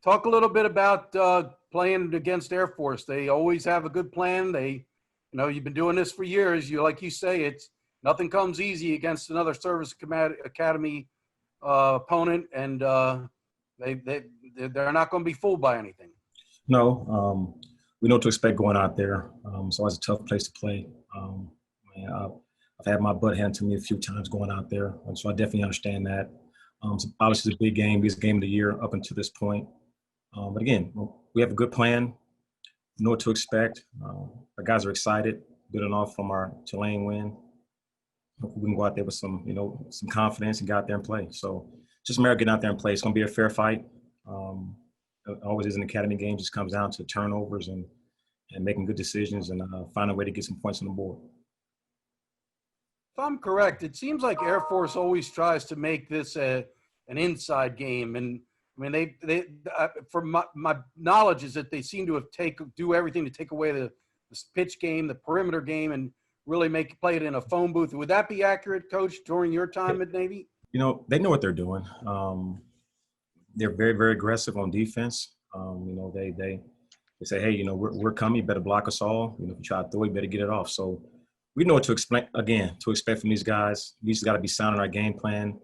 Talk a little bit about playing against Air Force. They always have a good plan. You've been doing this for years. Like you say, it's nothing comes easy against another service academy opponent, and they're not going to be fooled by anything. No, we know what to expect going out there. It's always a tough place to play. I've had my butt handed to me a few times going out there, so I definitely understand that. So obviously, it's a big game, biggest game of the year up until this point. But again, we have a good plan. We know what to expect. Our guys are excited, building off from our Tulane win. Hopefully we can go out there with some confidence and get out there and play. So just a matter of getting out there and play. It's going to be a fair fight. It always is an academy game. Just comes down to turnovers and making good decisions and finding a way to get some points on the board. If I'm correct, it seems like Air Force always tries to make this an inside game. And I mean, from my knowledge is that they seem to do everything to take away the pitch game, the perimeter game, and really play it in a phone booth. Would that be accurate, Coach, during your time at Navy? They know what they're doing. They're very, very aggressive on defense. They say, hey, we're coming. You better block us all. If you try to throw, you better get it off. So we know what to expect from these guys. We just got to be sound in our game plan.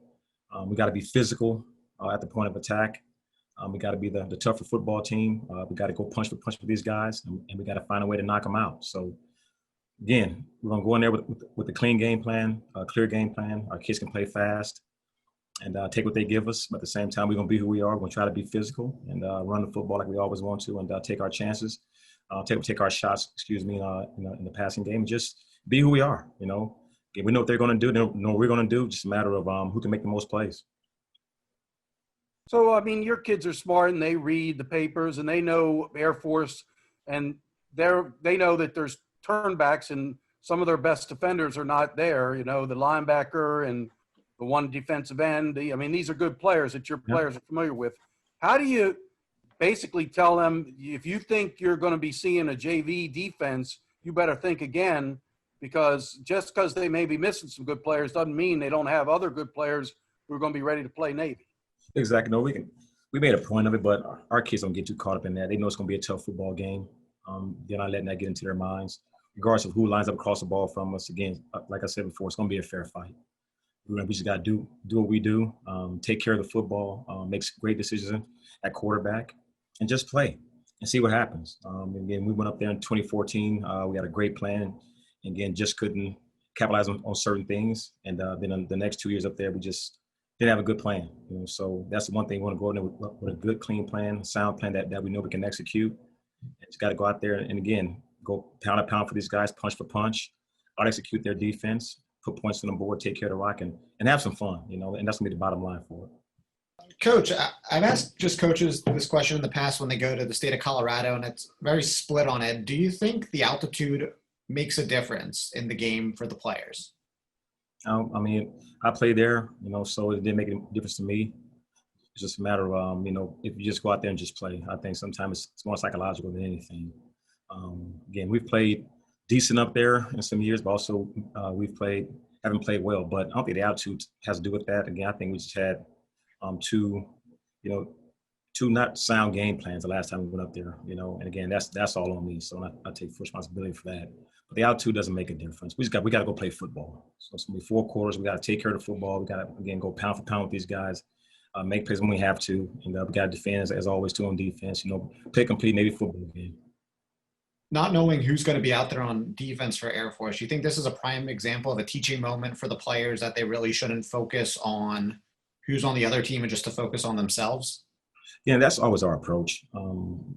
We got to be physical at the point of attack. We got to be the tougher football team. We got to go punch for punch with these guys, and we got to find a way to knock them out. So, again, we're going to go in there with a clean game plan, a clear game plan. Our kids can play fast and take what they give us. But at the same time, we're going to be who we are. We're going to try to be physical and run the football like we always want to and take our chances, take our shots, in the passing game, and just be who we are, Again, we know what they're going to do. They know what we're going to do. Just a matter of who can make the most plays. So, I mean, your kids are smart and they read the papers and they know Air Force and they know that there's turnbacks and some of their best defenders are not there, the linebacker and the one defensive end. These are good players that your players are familiar with. How do you basically tell them if you think you're going to be seeing a JV defense, you better think again, because just because they may be missing some good players doesn't mean they don't have other good players who are going to be ready to play Navy. Exactly. No, we made a point of it, but our kids don't get too caught up in that. They know it's going to be a tough football game. They're not letting that get into their minds. Regardless of who lines up across the ball from us, again, like I said before, it's going to be a fair fight. We just got to do what we do, take care of the football, make great decisions at quarterback, and just play and see what happens. Again, we went up there in 2014. We had a great plan. And again, just couldn't capitalize on certain things. And then the next 2 years up there, we just didn't have a good plan. So that's the one thing we want to go in there with a good, clean plan, a sound plan that we know we can execute. And just got to go out there and again, go pound to pound for these guys, punch for punch, out execute their defense, put points on the board, take care of the rock, and have some fun, and that's going to be the bottom line for it. Coach, I've asked just coaches this question in the past when they go to the state of Colorado, and it's very split on it. Do you think the altitude makes a difference in the game for the players? I played there, so it didn't make a difference to me. It's just a matter of, if you just go out there and just play. I think sometimes it's more psychological than anything. Again, we've played decent up there in some years, but also haven't played well. But I don't think the altitude has to do with that. Again, I think we just had two not sound game plans the last time we went up there, and again, that's all on me. So I take full responsibility for that. But the altitude doesn't make a difference. We got to go play football. So it's going to be 4 quarters. We got to take care of the football. We got to, again, go pound for pound with these guys, make plays when we have to. And we got to defend, as always, too, on defense. Play a complete Navy football game. Not knowing who's going to be out there on defense for Air Force, you think this is a prime example of a teaching moment for the players that they really shouldn't focus on who's on the other team and just to focus on themselves? Yeah, that's always our approach.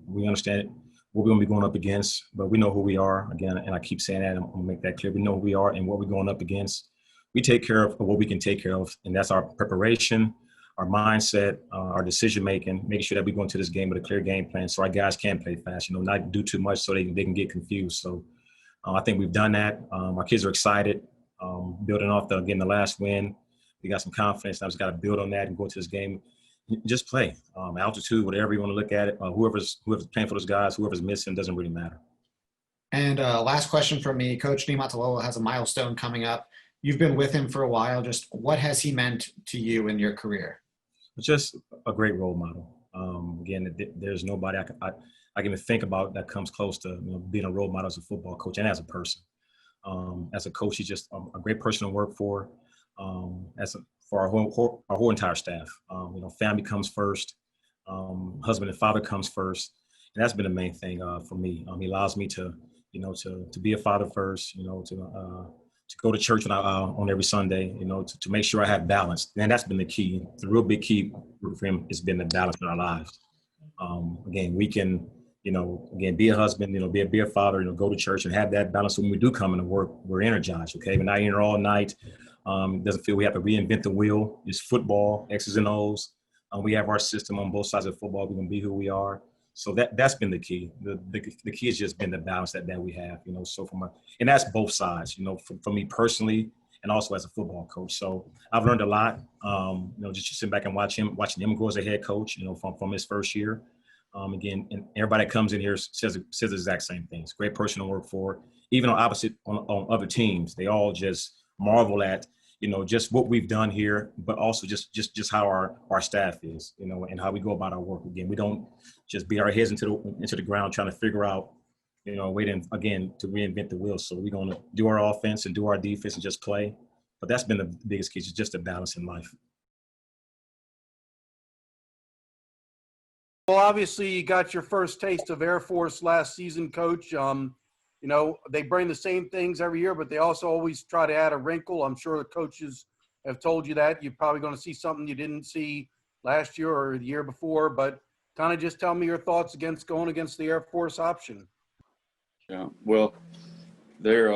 We understand what we're going to be going up against, but we know who we are. Again, and I keep saying that, and I'm going to make that clear. We know who we are and what we're going up against. We take care of what we can take care of, and that's our preparation, our mindset, our decision-making, making sure that we go into this game with a clear game plan so our guys can play fast, not do too much so they can get confused. So I think we've done that. Our kids are excited, building off, the last win. We got some confidence. Now we just got to build on that and go into this game. Just play. Altitude, whatever you want to look at it. Whoever's playing for those guys, whoever's missing, doesn't really matter. And last question from me. Coach Niumatalolo has a milestone coming up. You've been with him for a while. Just what has he meant to you in your career? Just a great role model. Again, there's nobody I can even think about that comes close to being a role model as a football coach and as a person. As a coach, he's just a great person to work for. For our whole entire staff, family comes first. Husband and father comes first, and that's been the main thing for me. He allows me to be a father first. To go to church on every Sunday. To make sure I have balance, and that's been the key. The real big key for him has been the balance in our lives. Again, we can, be a husband, be a father, go to church and have that balance. So when we do come into work, we're energized. Okay, we're not here all night. Doesn't feel we have to reinvent the wheel. It's football, X's and O's. We have our system on both sides of football. We're gonna be who we are. So that's been the key. The key has just been the balance that we have. So and that's both sides. For me personally, and also as a football coach. So I've learned a lot. Just sit back and watching him grow as a head coach. From his first year. Again, and everybody that comes in here says the exact same things. Great person to work for. Even on other teams, they all just marvel at just what we've done here, but also just how our staff is, and how we go about our work. Again, we don't just beat our heads into the ground trying to figure out, waiting again to reinvent the wheel. So we're going to do our offense and do our defense and just play. But that's been the biggest key, just a balance in life. Well, obviously, you got your first taste of Air Force last season, Coach. They bring the same things every year, but they also always try to add a wrinkle. I'm sure the coaches have told you that. You're probably going to see something you didn't see last year or the year before, but kind of just tell me your thoughts going against the Air Force option. Yeah, well, their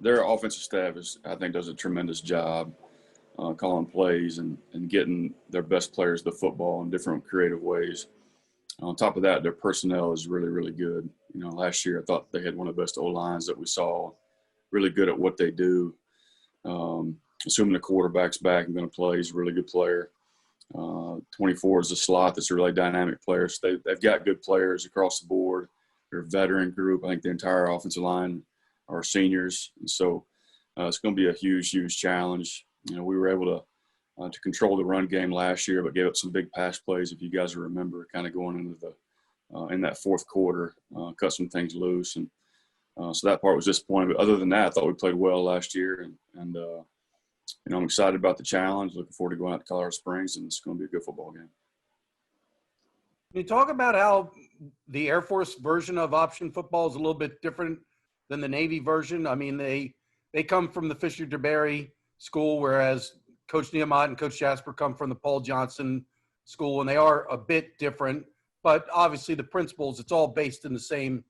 offensive staff I think does a tremendous job calling plays and getting their best players the football in different creative ways. On top of that, their personnel is really, really good. Last year I thought they had one of the best O-lines that we saw, really good at what they do. Assuming the quarterback's back and going to play, he's a really good player. 24 is a slot that's a really dynamic player. So they've got good players across the board. They're a veteran group. I think the entire offensive line are seniors. And so it's going to be a huge, huge challenge. We were able to control the run game last year, but gave up some big pass plays, if you guys remember, kind of going into in that fourth quarter, cut some things loose. And so that part was disappointing. But other than that, I thought we played well last year. And I'm excited about the challenge, looking forward to going out to Colorado Springs, and it's going to be a good football game. Can you talk about how the Air Force version of option football is a little bit different than the Navy version? I mean, they come from the Fisher-DeBerry school, whereas Coach Nehemiah and Coach Jasper come from the Paul Johnson school, and they are a bit different. But obviously the principles, it's all based in the same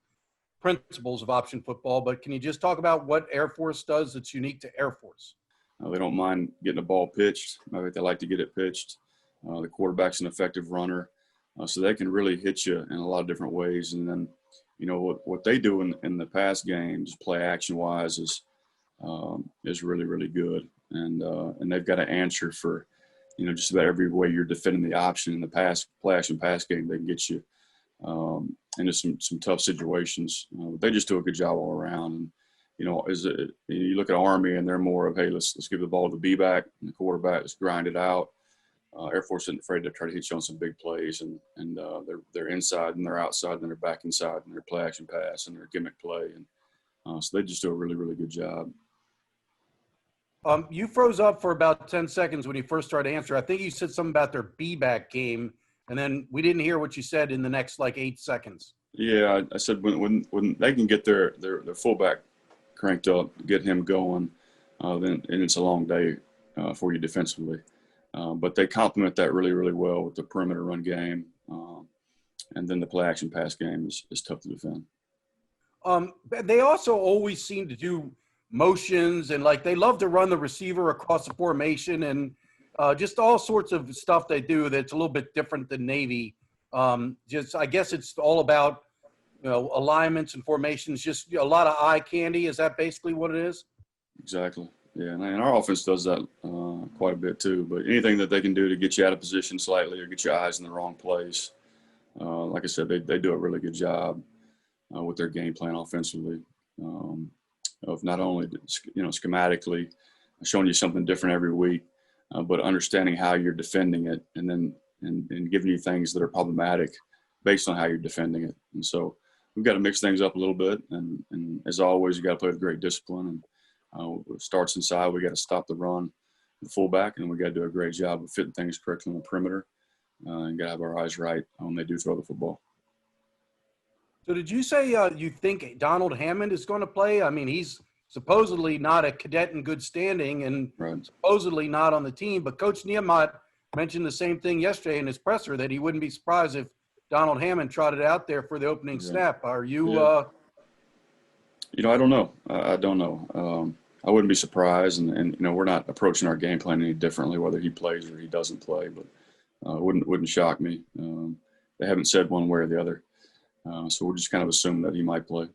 principles of option football. But can you just talk about what Air Force does that's unique to Air Force? They don't mind getting a ball pitched. Maybe they like to get it pitched. The quarterback's an effective runner. So they can really hit you in a lot of different ways. And then, what they do in the pass game, just play action-wise, is really, really good. And they've got an answer for, just about every way you're defending the option in the play action pass game. They can get you into some tough situations. They just do a good job all around. And you look at Army, and they're more of, hey, let's give the ball to the B-back and the quarterback, let's grind it out. Air Force isn't afraid to try to hit you on some big plays, and they're inside and they're outside and they're back inside and they're play action pass and they're gimmick play, and so they just do a really, really good job. You froze up for about 10 seconds when you first started to answer. I think you said something about their B-back game, and then we didn't hear what you said in the next 8 seconds. Yeah, I said when they can get their fullback cranked up, get him going, then it's a long day for you defensively. But they complement that really, really well with the perimeter run game. And then the play action pass game is tough to defend. They also always seem to do motions, and they love to run the receiver across the formation, and just all sorts of stuff they do that's a little bit different than Navy. I guess it's all about, alignments and formations, just a lot of eye candy. Is that basically what it is? Exactly. Yeah, and our offense does that quite a bit too. But anything that they can do to get you out of position slightly or get your eyes in the wrong place, like I said, they do a really good job with their game plan offensively, of not only schematically showing you something different every week, but understanding how you're defending it, and then and giving you things that are problematic based on how you're defending it. And so we've got to mix things up a little bit. And as always, you got to play with great discipline. And it starts inside. We got to stop the run, the fullback, and we got to do a great job of fitting things correctly on the perimeter. And got to have our eyes right when they do throw the football. So did you say you think Donald Hammond is going to play? I mean, he's supposedly not a cadet in good standing and Right. supposedly not on the team. But Coach Niemot mentioned the same thing yesterday in his presser, that he wouldn't be surprised if Donald Hammond trotted out there for the opening snap. Are you I don't know. I don't know. I wouldn't be surprised. And we're not approaching our game plan any differently, whether he plays or he doesn't play. But it wouldn't shock me. They haven't said one way or the other. So we're just kind of assuming that he might play.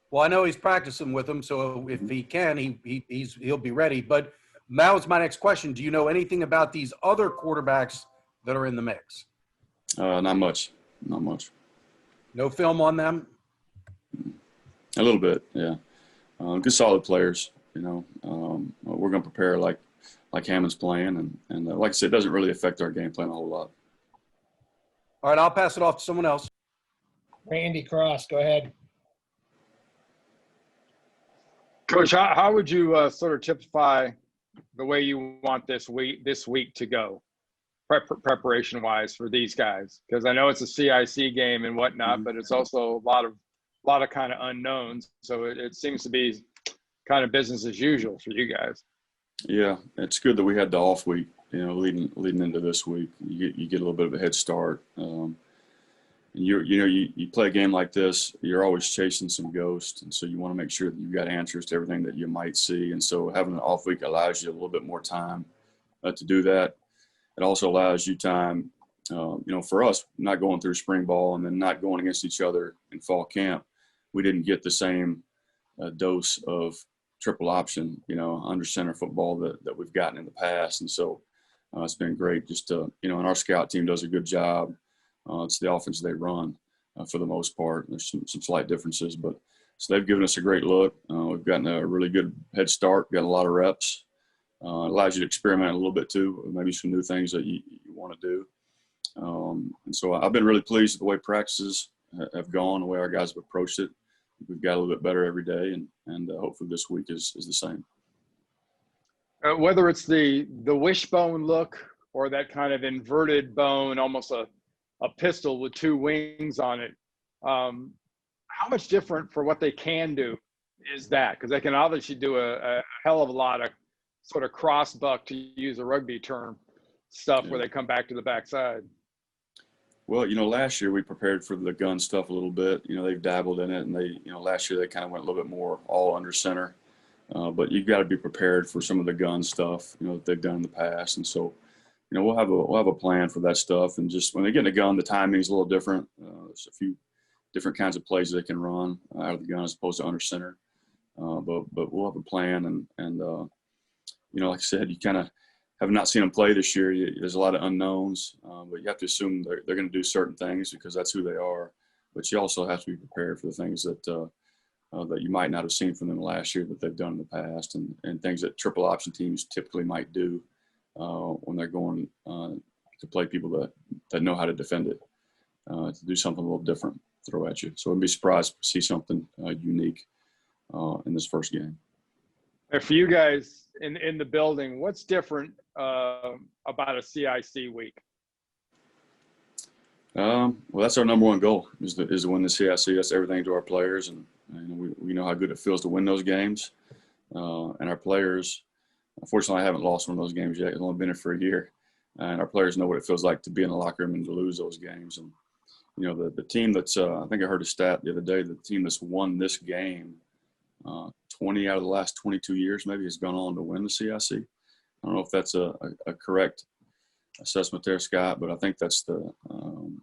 Well, I know he's practicing with him, so if he can, he'll be ready. But that was my next question. Do you know anything about these other quarterbacks that are in the mix? Not much. Not much. No film on them? A little bit, yeah. Good, solid players. We're going to prepare like Hammond's playing, and like I said, it doesn't really affect our game plan a whole lot. All right, I'll pass it off to someone else. Randy Cross, go ahead. Coach, how would you sort of typify the way you want this week to go, preparation wise for these guys? Because I know it's a CIC game and whatnot, but it's also a lot of kind of unknowns. So it seems to be kind of business as usual for you guys. Yeah, it's good that we had the off week. Leading into this week, you get a little bit of a head start. You play a game like this, you're always chasing some ghosts, and so you want to make sure that you've got answers to everything that you might see. And so having an off week allows you a little bit more time to do that. It also allows you time, for us, not going through spring ball and then not going against each other in fall camp. We didn't get the same dose of triple option, under center football that we've gotten in the past. And so it's been great just to, and our scout team does a good job. It's the offense they run for the most part. There's some slight differences, but so they've given us a great look. We've gotten a really good head start, got a lot of reps. It allows you to experiment a little bit too, maybe some new things that you want to do. And so I've been really pleased with the way practices have gone, the way our guys have approached it. We've got a little bit better every day, and hopefully this week is the same. Whether it's the wishbone look or that kind of inverted bone, almost a pistol with two wings on it, how much different for what they can do is that? Because they can obviously do a hell of a lot of sort of cross buck, to use a rugby term, stuff where they come back to the backside. Well, last year we prepared for the gun stuff a little bit. They've dabbled in it, and they, last year they kind of went a little bit more all under center. But you've got to be prepared for some of the gun stuff, that they've done in the past. And so, we'll have a plan for that stuff. And just when they get in the gun, the timing is a little different. There's a few different kinds of plays they can run out of the gun as opposed to under center. But we'll have a plan. And like I said, you kind of have not seen them play this year. There's a lot of unknowns, but you have to assume they're going to do certain things because that's who they are. But you also have to be prepared for the things that you might not have seen from them last year that they've done in the past, and things that triple option teams typically might do when they're going to play people that know how to defend it, to do something a little different, throw at you. So I'd be surprised to see something unique in this first game. And for you guys in the building, what's different about a CIC week? Well, that's our number one goal is to win the CIC. That's everything to our players, and we know how good it feels to win those games. And our players, unfortunately, I haven't lost one of those games yet. I've only been here for a year, and our players know what it feels like to be in the locker room and to lose those games. And the team that's I think I heard a stat the other day. The team that's won this game 20 out of the last 22 years maybe has gone on to win the CIC. I don't know if that's a correct assessment there, Scott, but I think that's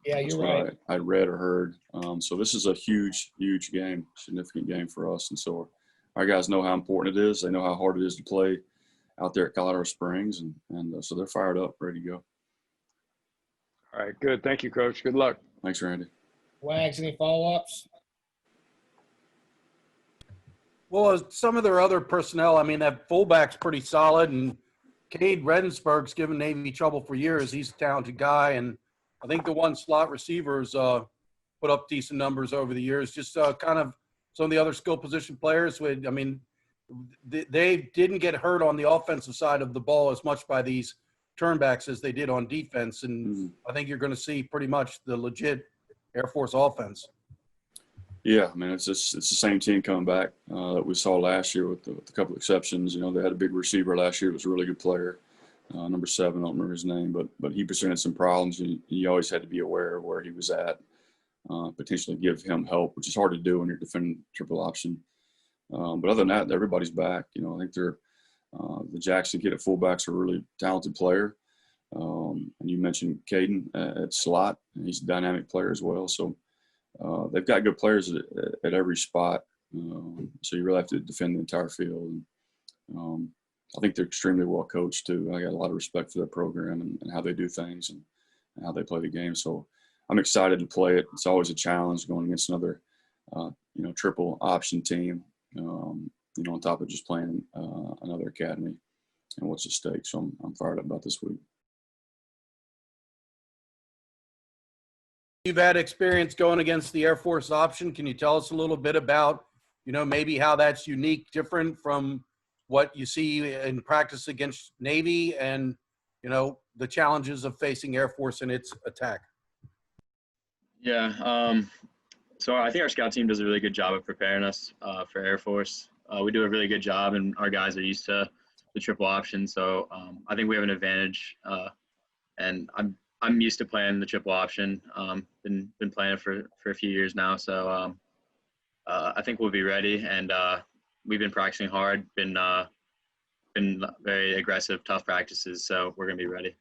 You're right. I read or heard. So this is a huge game, significant game for us. And so our guys know how important it is. They know how hard it is to play out there at Colorado Springs. And so they're fired up, ready to go. All right, good. Thank you, Coach. Good luck. Thanks, Randy. Wags, any follow-ups? Well, some of their other personnel, I mean, that fullback's pretty solid, and Cade Redensburg's given Navy trouble for years. He's a talented guy, and I think the one slot receivers put up decent numbers over the years. Just kind of some of the other skill position players. They didn't get hurt on the offensive side of the ball as much by these turnbacks as they did on defense, and I think you're going to see pretty much the legit Air Force offense. Yeah, I mean, it's the same team coming back that we saw last year with a couple of exceptions. You know, they had a big receiver last year. It was a really good player, number 7. I don't remember his name, but he presented some problems. And you always had to be aware of where he was at, potentially give him help, which is hard to do when you're defending triple option. But other than that, everybody's back. You know, I think the Jackson kid at fullback's a really talented player. And you mentioned Caden at slot, and he's a dynamic player as well. So they've got good players at every spot. So you really have to defend the entire field. And I think they're extremely well coached too. I got a lot of respect for their program and how they do things and how they play the game. So I'm excited to play it. It's always a challenge going against another, triple option team. On top of just playing another academy and what's at stake. So I'm fired up about this week. You've had experience going against the Air Force option. Can you tell us a little bit about, maybe how that's unique, different from what you see in practice against Navy and, the challenges of facing Air Force in its attack? Yeah. So I think our scout team does a really good job of preparing us for Air Force. We do a really good job, and our guys are used to the triple option. So I think we have an advantage, and I'm used to playing the triple option. Been playing it for a few years now, so I think we'll be ready. And we've been practicing hard, been very aggressive, tough practices. So we're gonna be ready.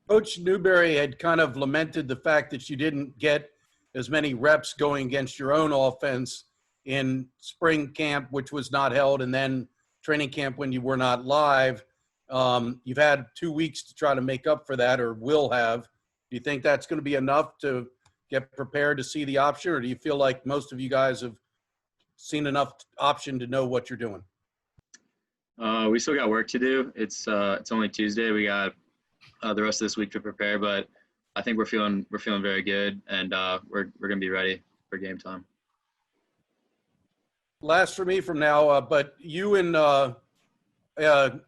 Coach Newberry had kind of lamented the fact that you didn't get as many reps going against your own offense in spring camp, which was not held, and then training camp when you were not live. You've had 2 weeks to try to make up for that, or will have. Do you think that's going to be enough to get prepared to see the option, or do you feel like most of you guys have seen enough option to know what you're doing? We still got work to do. It's only Tuesday. We got the rest of this week to prepare, but I think we're feeling very good, and we're gonna be ready for game time. Last for me from now, but you and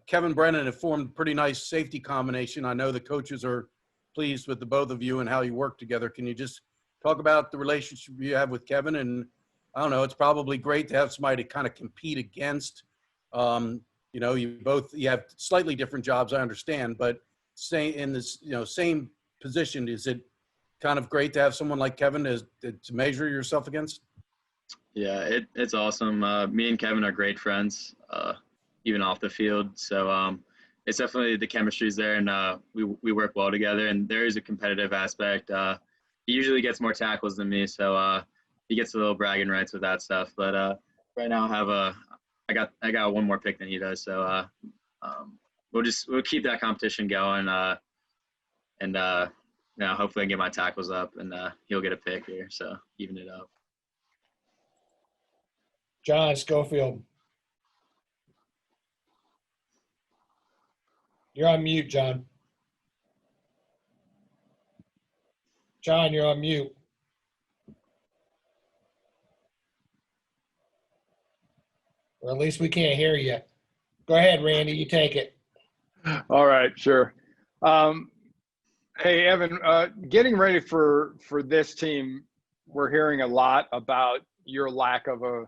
Kevin Brennan have formed a pretty nice safety combination. I know the coaches are pleased with the both of you and how you work together. Can you just talk about the relationship you have with Kevin? And I don't know, it's probably great to have somebody to kind of compete against. You have slightly different jobs, I understand, but say in this, same position, is it kind of great to have someone like Kevin to measure yourself against? Yeah, it's awesome. Me and Kevin are great friends, even off the field. So it's definitely, the chemistry's there, and we work well together. And there is a competitive aspect. He usually gets more tackles than me, so he gets a little bragging rights with that stuff. But right now I got one more pick than he does. So we'll keep that competition going, and hopefully I can get my tackles up, and he'll get a pick here. So even it up. John Schofield. You're on mute, John. John, you're on mute. Or at least we can't hear you. Go ahead, Randy. You take it. All right, sure. Hey, Evan, getting ready for this team, we're hearing a lot about your lack of an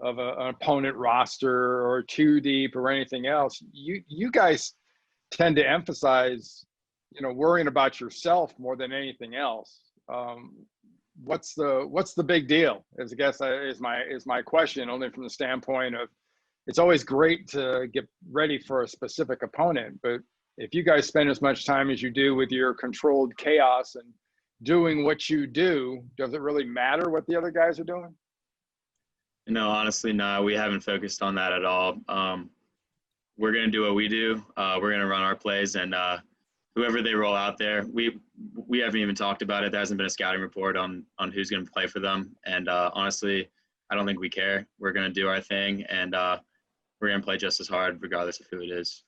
opponent roster or too deep or anything else. You guys tend to emphasize, worrying about yourself more than anything else. What's the big deal? As I guess is my question, only from the standpoint of, it's always great to get ready for a specific opponent, but if you guys spend as much time as you do with your controlled chaos and doing what you do, does it really matter what the other guys are doing? No, honestly, no. We haven't focused on that at all. We're going to do what we do. We're going to run our plays, and whoever they roll out there, we haven't even talked about it. There hasn't been a scouting report on who's going to play for them. And honestly, I don't think we care. We're going to do our thing, and we're going to play just as hard regardless of who it is.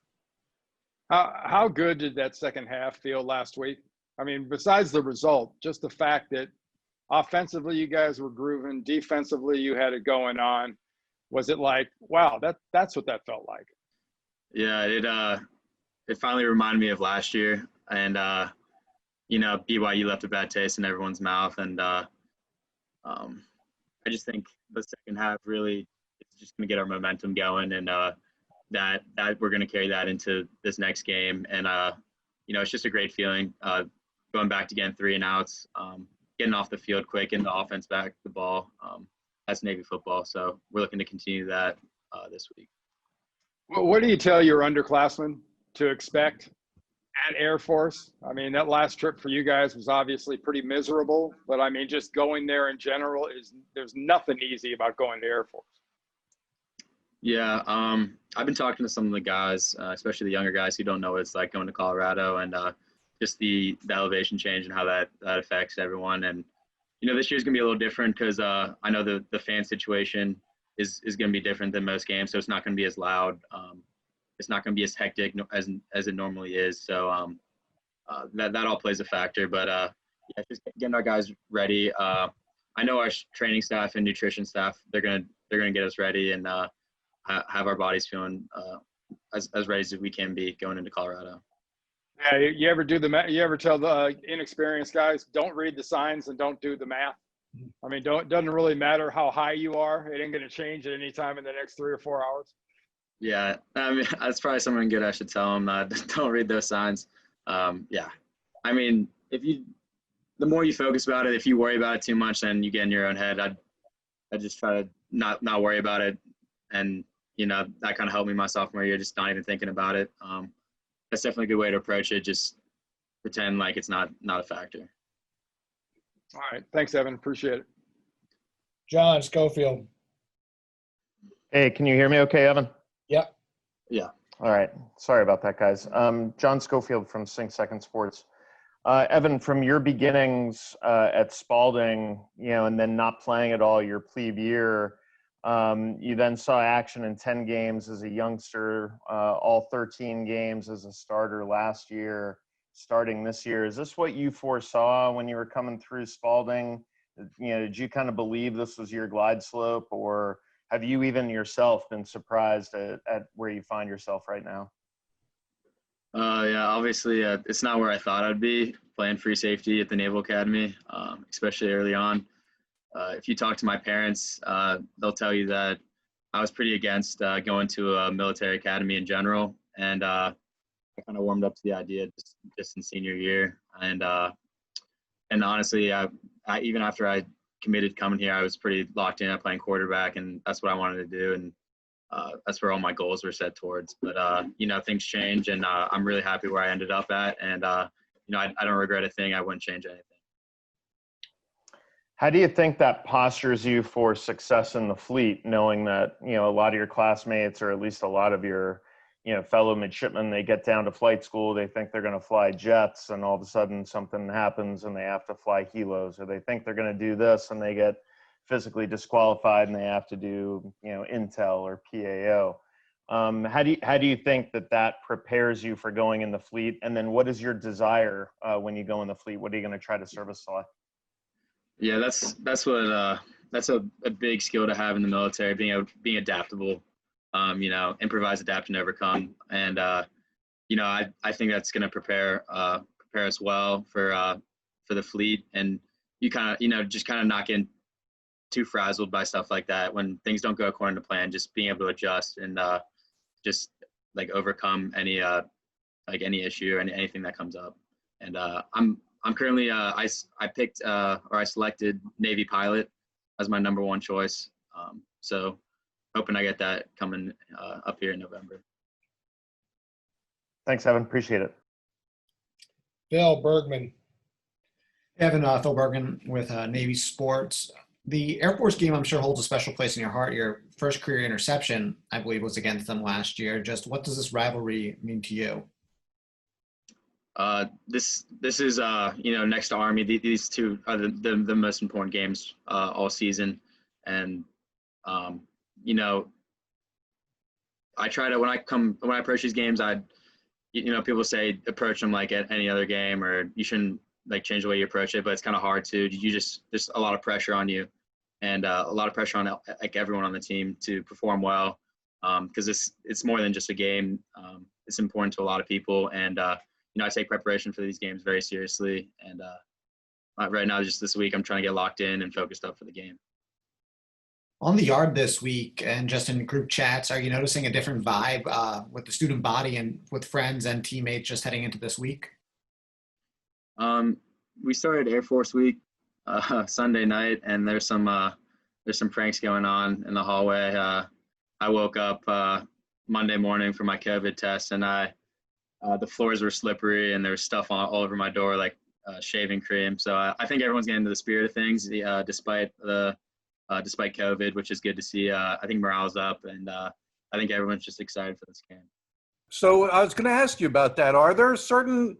How good did that second half feel last week? I mean, besides the result, just the fact that offensively you guys were grooving, defensively you had it going on. Was it like, wow, that's what that felt like? Yeah, it finally reminded me of last year, and BYU left a bad taste in everyone's mouth, and I just think the second half really is just going to get our momentum going, and that we're going to carry that into this next game, and it's just a great feeling going back to getting 3 and outs, getting off the field quick, and the offense back the ball. That's Navy football, so we're looking to continue that this week. What do you tell your underclassmen to expect at Air Force? I mean, that last trip for you guys was obviously pretty miserable, but I mean, just going there in general there's nothing easy about going to Air Force. Yeah, I've been talking to some of the guys, especially the younger guys who don't know what it's like going to Colorado, and just the elevation change and how that affects everyone. And this year's gonna be a little different because I know the fan situation is going to be different than most games, so it's not going to be as loud. It's not going to be as hectic as it normally is. So that all plays a factor. But just getting our guys ready. I know our training staff and nutrition staff, they're gonna get us ready and have our bodies feeling as ready as we can be going into Colorado. Yeah, you ever do the math? You ever tell the inexperienced guys, don't read the signs and don't do the math? I mean, doesn't really matter how high you are. It ain't going to change at any time in the next 3 or 4 hours. Yeah, I mean, that's probably something good I should tell them. Don't read those signs. Yeah, I mean, the more you focus about it, if you worry about it too much, then you get in your own head. I just try to not worry about it, and that kind of helped me my sophomore year, just not even thinking about it. That's definitely a good way to approach it. Just pretend like it's not a factor. All right. Thanks, Evan. Appreciate it. John Schofield. Hey, can you hear me okay, Evan? Yep. Yeah. All right. Sorry about that, guys. John Schofield from Sync Second Sports. Evan, from your beginnings at Spalding, and then not playing at all your plebe year, you then saw action in 10 games as a youngster, all 13 games as a starter last year, starting this year. Is this what you foresaw when you were coming through Spalding? Did you kind of believe this was your glide slope, or have you even yourself been surprised at where you find yourself right now? Yeah, obviously it's not where I thought I'd be playing free safety at the Naval Academy, especially early on. If you talk to my parents, they'll tell you that I was pretty against going to a military academy in general, and I kind of warmed up to the idea just in senior year. And honestly, I even after I committed coming here, I was pretty locked in at playing quarterback, and that's what I wanted to do, and that's where all my goals were set towards. But things change, and I'm really happy where I ended up at, and I don't regret a thing. I wouldn't change anything. How do you think that postures you for success in the fleet, knowing that, a lot of your classmates, or at least a lot of your, fellow midshipmen, they get down to flight school, they think they're going to fly jets, and all of a sudden something happens and they have to fly helos, or they think they're going to do this and they get physically disqualified and they have to do, intel or PAO. How do you think that prepares you for going in the fleet? And then what is your desire when you go in the fleet? What are you going to try to service select? Yeah, that's a big skill to have in the military, being adaptable, improvise, adapt, and overcome. And I think that's going to prepare us well for the fleet. And you kind of just kind of not getting too frazzled by stuff like that when things don't go according to plan. Just being able to adjust and just like overcome any issue or anything that comes up. And I'm currently I picked or I selected Navy pilot as my number one choice. So hoping I get that coming up here in November. Thanks, Evan. Appreciate it. Bill Bergman. Evan, Phil Bergen with Navy Sports. The Air Force game, I'm sure, holds a special place in your heart. Your first career interception, I believe, was against them last year. Just what does this rivalry mean to you? This is next to Army. These two are the most important games all season, and I try to when I approach these games, people say approach them like at any other game, or you shouldn't like change the way you approach it, but it's kind of hard to. There's a lot of pressure on you, and a lot of pressure on like everyone on the team to perform well, because it's more than just a game. It's important to a lot of people, and I take preparation for these games very seriously, and right now, just this week, I'm trying to get locked in and focused up for the game. On the yard this week and just in group chats, are you noticing a different vibe with the student body and with friends and teammates just heading into this week? We started Air Force Week Sunday night, and there's some pranks going on in the hallway. I woke up Monday morning for my COVID test, and the floors were slippery, and there was stuff all over my door, like shaving cream. So I think everyone's getting into the spirit of things, despite COVID, which is good to see. I think morale's up, and I think everyone's just excited for this game. So I was going to ask you about that. Are there certain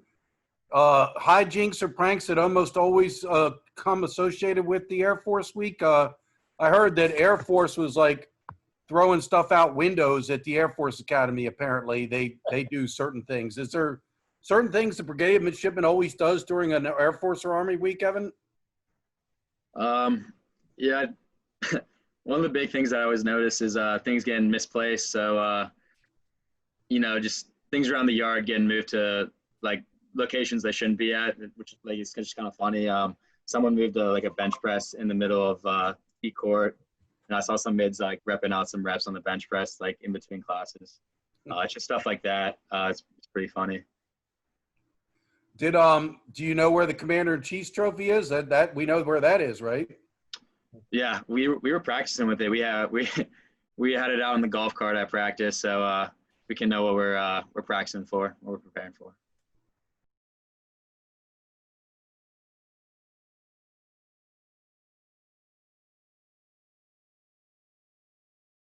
hijinks or pranks that almost always come associated with the Air Force Week? I heard that Air Force was like throwing stuff out windows at the Air Force Academy. Apparently, they do certain things. Is there certain things the Brigade of Midshipmen always does during an Air Force or Army week, Evan? Yeah. One of the big things that I always notice is things getting misplaced. So, just things around the yard getting moved to like locations they shouldn't be at, which like it's just kind of funny. Someone moved like a bench press in the middle of heat court, and I saw some mids like repping out some reps on the bench press like in between classes. It's just stuff like that. It's pretty funny. Do you know where the Commander in Chief's trophy is? That we know where that is, right? Yeah, we were practicing with it. We had it out on the golf cart at practice, so we can know what we're practicing for, what we're preparing for.